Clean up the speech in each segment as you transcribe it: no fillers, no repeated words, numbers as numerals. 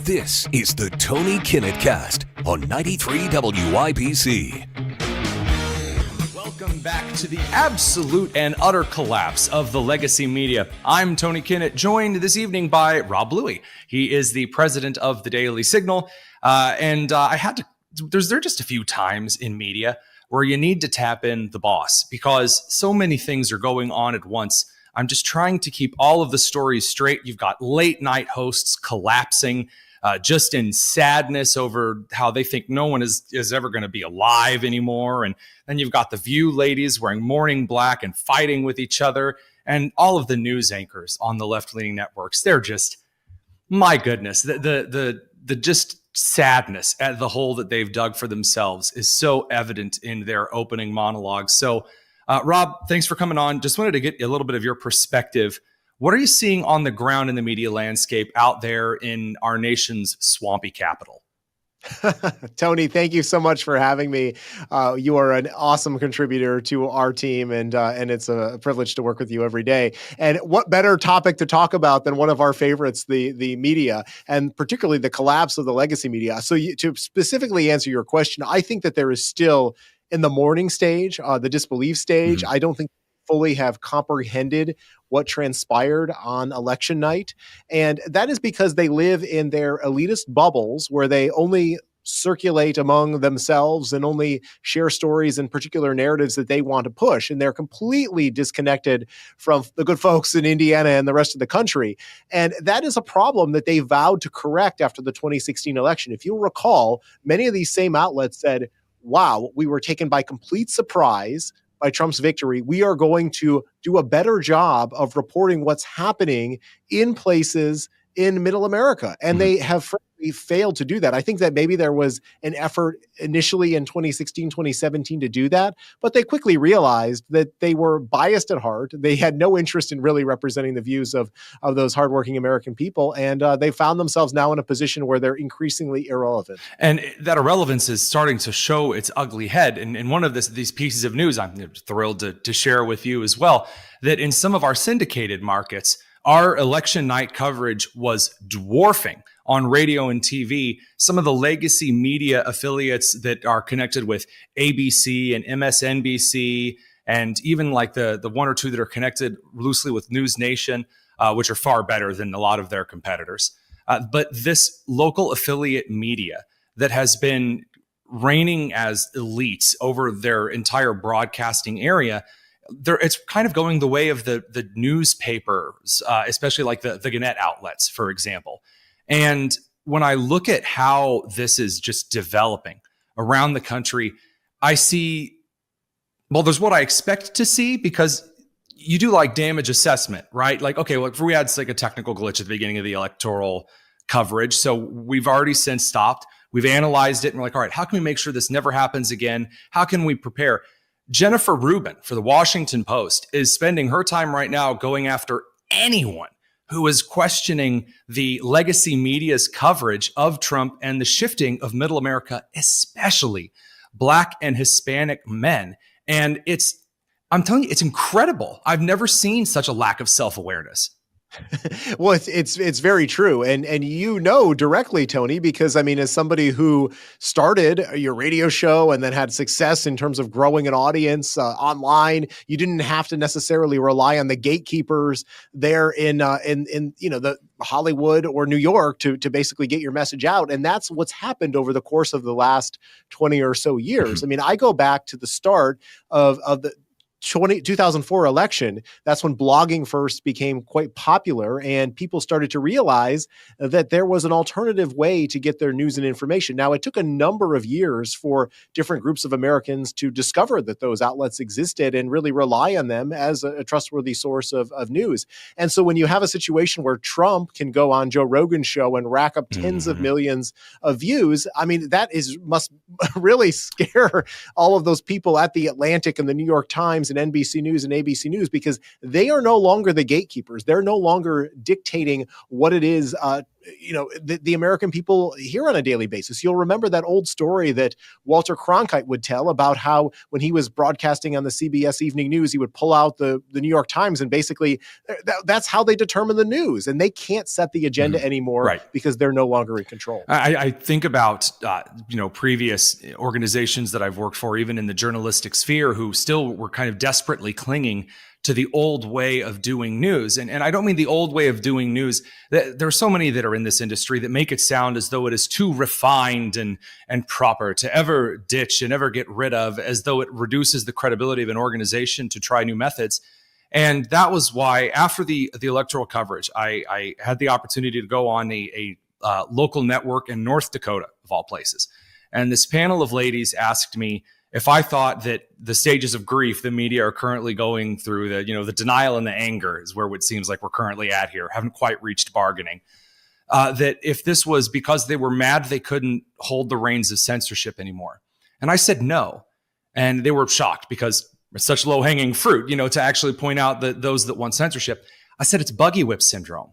This is the Tony Kinnett Cast on 93 WIBC. Welcome back to the absolute and utter collapse of the legacy media. I'm Tony Kinnett, joined this evening by Rob Bluey. He is the president of the Daily Signal. I had to, there are just a few times in media where you need to tap in the boss because so many things are going on at once. I'm just trying to keep all of the stories straight. You've got late night hosts collapsing just in sadness over how they think no one is ever going to be alive anymore. And then you've got the View ladies wearing morning black and fighting with each other. And all of the news anchors on the left-leaning networks, they're just, my goodness, the just sadness at the hole that they've dug for themselves is so evident in their opening monologues. So, Rob, thanks for coming on. Just wanted to get a little bit of your perspective. What are you seeing on the ground in the media landscape out there in our nation's swampy capital? Tony, thank you so much for having me. You are an awesome contributor to our team, and it's a privilege to work with you every day. And what better topic to talk about than one of our favorites, the media, and particularly the collapse of the legacy media. So to specifically answer your question, I think that there is still in the mourning stage, the disbelief stage. I don't think fully have comprehended what transpired on election night. And that is because they live in their elitist bubbles where they only circulate among themselves and only share stories and particular narratives that they want to push. And they're completely disconnected from the good folks in Indiana and the rest of the country. And that is a problem that they vowed to correct after the 2016 election. If you'll recall, many of these same outlets said, wow, we were taken by complete surprise by Trump's victory. We are going to do a better job of reporting what's happening in places in middle America. And they have frankly failed to do that. I think that maybe there was an effort initially in 2016, 2017 to do that, but they quickly realized that they were biased at heart. They had no interest in really representing the views of those hardworking American people. And they found themselves now in a position where they're increasingly irrelevant. And that irrelevance is starting to show its ugly head. And one of these pieces of news I'm thrilled to share with you as well, that in some of our syndicated markets, our election night coverage was dwarfing on radio and TV some of the legacy media affiliates that are connected with ABC and MSNBC, and even like the one or two that are connected loosely with News Nation, which are far better than a lot of their competitors. But this local affiliate media that has been reigning as elites over their entire broadcasting area, it's kind of going the way of the newspapers, especially like the Gannett outlets, for example. And when I look at how this is just developing around the country, I see, well, there's what I expect to see because you do like damage assessment, right? Like, okay, well, we had like a technical glitch at the beginning of the electoral coverage. So we've already since stopped. We've analyzed it and we're like, all right, how can we make sure this never happens again? How can we prepare? Jennifer Rubin for the Washington Post is spending her time right now going after anyone who is questioning the legacy media's coverage of Trump and the shifting of middle America, especially Black and Hispanic men. And I'm telling you, it's incredible. I've never seen such a lack of self-awareness. Well, it's very true. And you know directly, Tony, because I mean, as somebody who started your radio show and then had success in terms of growing an audience online, you didn't have to necessarily rely on the gatekeepers there in the Hollywood or New York to basically get your message out. And that's what's happened over the course of the last 20 or so years. I mean, I go back to the start of the 2004 election. That's when blogging first became quite popular and people started to realize that there was an alternative way to get their news and information. Now, it took a number of years for different groups of Americans to discover that those outlets existed and really rely on them as a trustworthy source of news. And so when you have a situation where Trump can go on Joe Rogan's show and rack up tens of millions of views, I mean, that must really scare all of those people at the Atlantic and the New York Times and NBC News and ABC News, because they are no longer the gatekeepers. They're no longer dictating what it is the American people hear on a daily basis. You'll remember that old story that Walter Cronkite would tell about how when he was broadcasting on the CBS Evening News, he would pull out the New York Times, and basically that's how they determine the news. And they can't set the agenda anymore because they're no longer in control. I think about, previous organizations that I've worked for, even in the journalistic sphere, who still were kind of desperately clinging to the old way of doing news. And I don't mean the old way of doing news. There are so many that are in this industry that make it sound as though it is too refined and proper to ever ditch and ever get rid of, as though it reduces the credibility of an organization to try new methods. And that was why after the electoral coverage, I had the opportunity to go on a local network in North Dakota, of all places. And this panel of ladies asked me if I thought that the stages of grief the media are currently going through, the denial and the anger is where it seems like we're currently at here, haven't quite reached bargaining, that if this was because they were mad they couldn't hold the reins of censorship anymore. And I said no. And they were shocked because it's such low-hanging fruit, to actually point out that those that want censorship. I said it's buggy whip syndrome.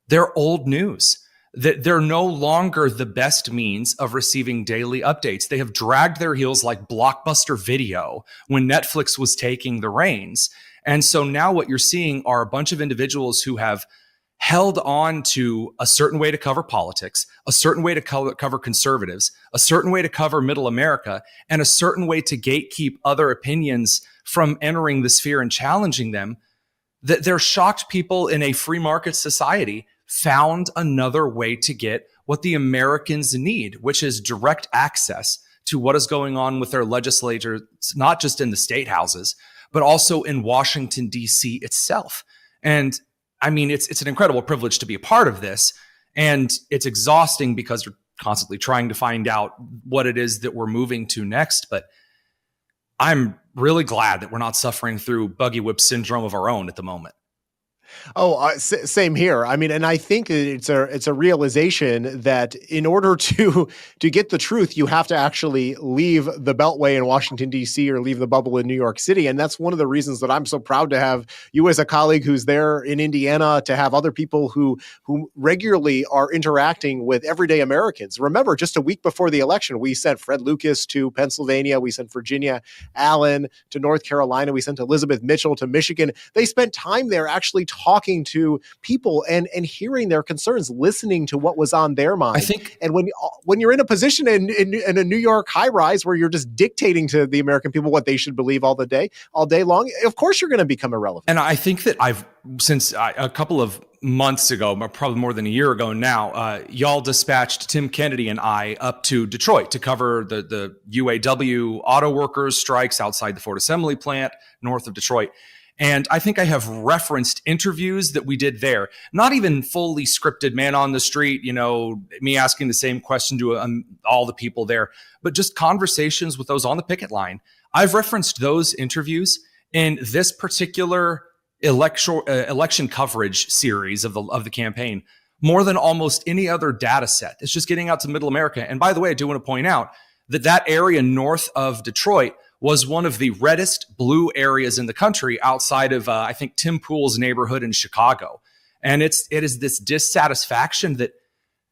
They're old news. That they're no longer the best means of receiving daily updates. They have dragged their heels like Blockbuster Video when Netflix was taking the reins. And so now what you're seeing are a bunch of individuals who have held on to a certain way to cover politics, a certain way to cover conservatives, a certain way to cover middle America, and a certain way to gatekeep other opinions from entering the sphere and challenging them, that they're shocked people in a free market society found another way to get what the Americans need, which is direct access to what is going on with their legislators, not just in the state houses, but also in Washington, D.C. itself. And I mean, it's an incredible privilege to be a part of this. And it's exhausting because you're constantly trying to find out what it is that we're moving to next. But I'm really glad that we're not suffering through buggy whip syndrome of our own at the moment. Same here. I mean, and I think it's a realization that in order to get the truth, you have to actually leave the Beltway in Washington, D.C. or leave the bubble in New York City. And that's one of the reasons that I'm so proud to have you as a colleague who's there in Indiana, to have other people who regularly are interacting with everyday Americans. Remember, just a week before the election, we sent Fred Lucas to Pennsylvania. We sent Virginia Allen to North Carolina. We sent Elizabeth Mitchell to Michigan. They spent time there actually talking to people and hearing their concerns, listening to what was on their mind. I think, and when you're in a position in a New York high rise where you're just dictating to the American people what they should believe all day long, of course you're going to become irrelevant. And I think that since a couple of months ago, probably more than a year ago now, y'all dispatched Tim Kennedy and I up to Detroit to cover the UAW auto workers strikes outside the Ford Assembly plant north of Detroit. And I think I have referenced interviews that we did there, not even fully scripted, man on the street, me asking the same question to all the people there, but just conversations with those on the picket line. I've referenced those interviews in this particular election coverage series of the campaign more than almost any other data set. It's just getting out to middle America. And by the way, I do want to point out that area north of Detroit was one of the reddest blue areas in the country outside of, I think, Tim Pool's neighborhood in Chicago. And it is this dissatisfaction that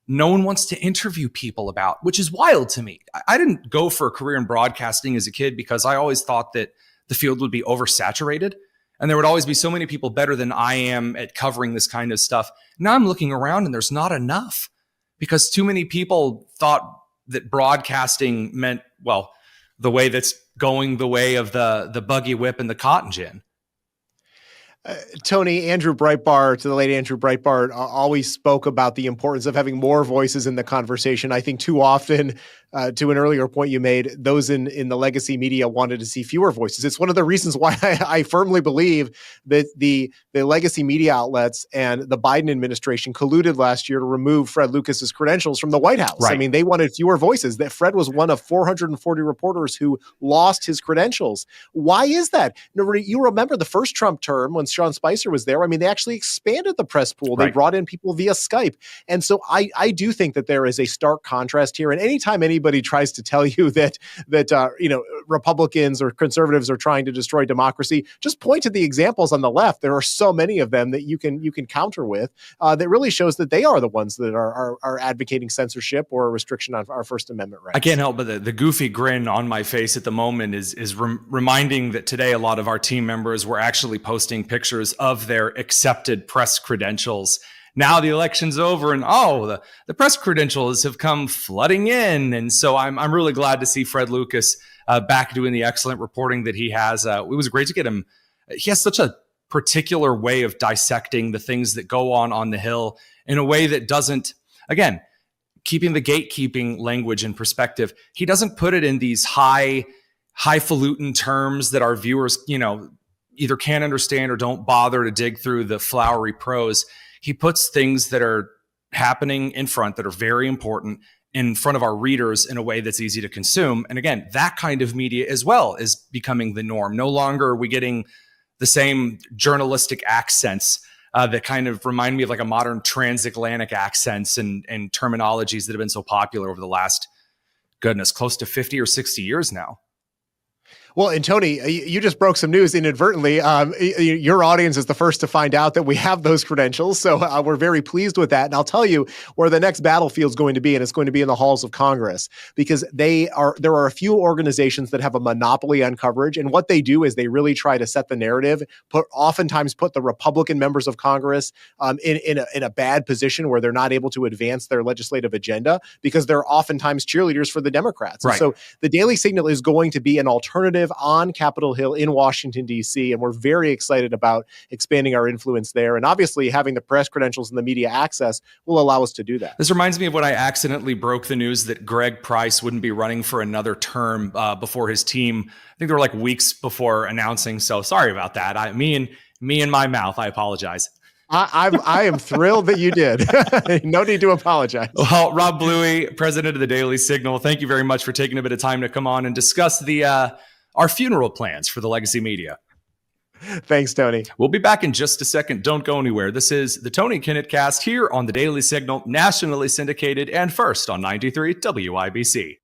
no one wants to interview people about, which is wild to me. I didn't go for a career in broadcasting as a kid because I always thought that the field would be oversaturated and there would always be so many people better than I am at covering this kind of stuff. Now I'm looking around and there's not enough because too many people thought that broadcasting meant, well, the way that's going the way of the buggy whip and the cotton gin. Tony, Andrew Breitbart, the late Andrew Breitbart, always spoke about the importance of having more voices in the conversation. I think too often, to an earlier point you made, those in the legacy media wanted to see fewer voices. It's one of the reasons why I firmly believe that the legacy media outlets and the Biden administration colluded last year to remove Fred Lucas's credentials from the White House. Right. I mean, they wanted fewer voices. That Fred was one of 440 reporters who lost his credentials. Why is that? You remember the first Trump term when Sean Spicer was there. I mean, they actually expanded the press pool. They brought in people via Skype. And so I do think that there is a stark contrast here. And anytime anybody anybody tries to tell you that Republicans or conservatives are trying to destroy democracy, just point to the examples on the left. There are so many of them that you can counter with that really shows that they are the ones that are advocating censorship or a restriction on our First Amendment rights. I can't help but the goofy grin on my face at the moment is reminding that today a lot of our team members were actually posting pictures of their accepted press credentials. Now the election's over and the press credentials have come flooding in. And so I'm really glad to see Fred Lucas back doing the excellent reporting that he has. It was great to get him. He has such a particular way of dissecting the things that go on the Hill in a way that doesn't, again, keeping the gatekeeping language in perspective, he doesn't put it in these highfalutin terms that our viewers, either can't understand or don't bother to dig through the flowery prose. He puts things that are happening in front that are very important in front of our readers in a way that's easy to consume. And again, that kind of media as well is becoming the norm. No longer are we getting the same journalistic accents that kind of remind me of like a modern transatlantic accents and terminologies that have been so popular over the last, close to 50 or 60 years now. Well, and Tony, you just broke some news inadvertently. Your audience is the first to find out that we have those credentials. So we're very pleased with that. And I'll tell you where the next battlefield is going to be, and it's going to be in the halls of Congress, because there are a few organizations that have a monopoly on coverage. And what they do is they really try to set the narrative, oftentimes put the Republican members of Congress in a bad position where they're not able to advance their legislative agenda because they're oftentimes cheerleaders for the Democrats. Right. And so the Daily Signal is going to be an alternative on Capitol Hill in Washington, D.C., and we're very excited about expanding our influence there. And obviously, having the press credentials and the media access will allow us to do that. This reminds me of when I accidentally broke the news that Greg Price wouldn't be running for another term before his team. I think they were like weeks before announcing. So sorry about that. Me and my mouth. I apologize. I am thrilled that you did. No need to apologize. Well, Rob Bluey, president of the Daily Signal, thank you very much for taking a bit of time to come on and discuss our funeral plans for the legacy media. Thanks, Tony. We'll be back in just a second. Don't go anywhere. This is the Tony Kinnett Cast here on the Daily Signal, nationally syndicated and first on 93 WIBC.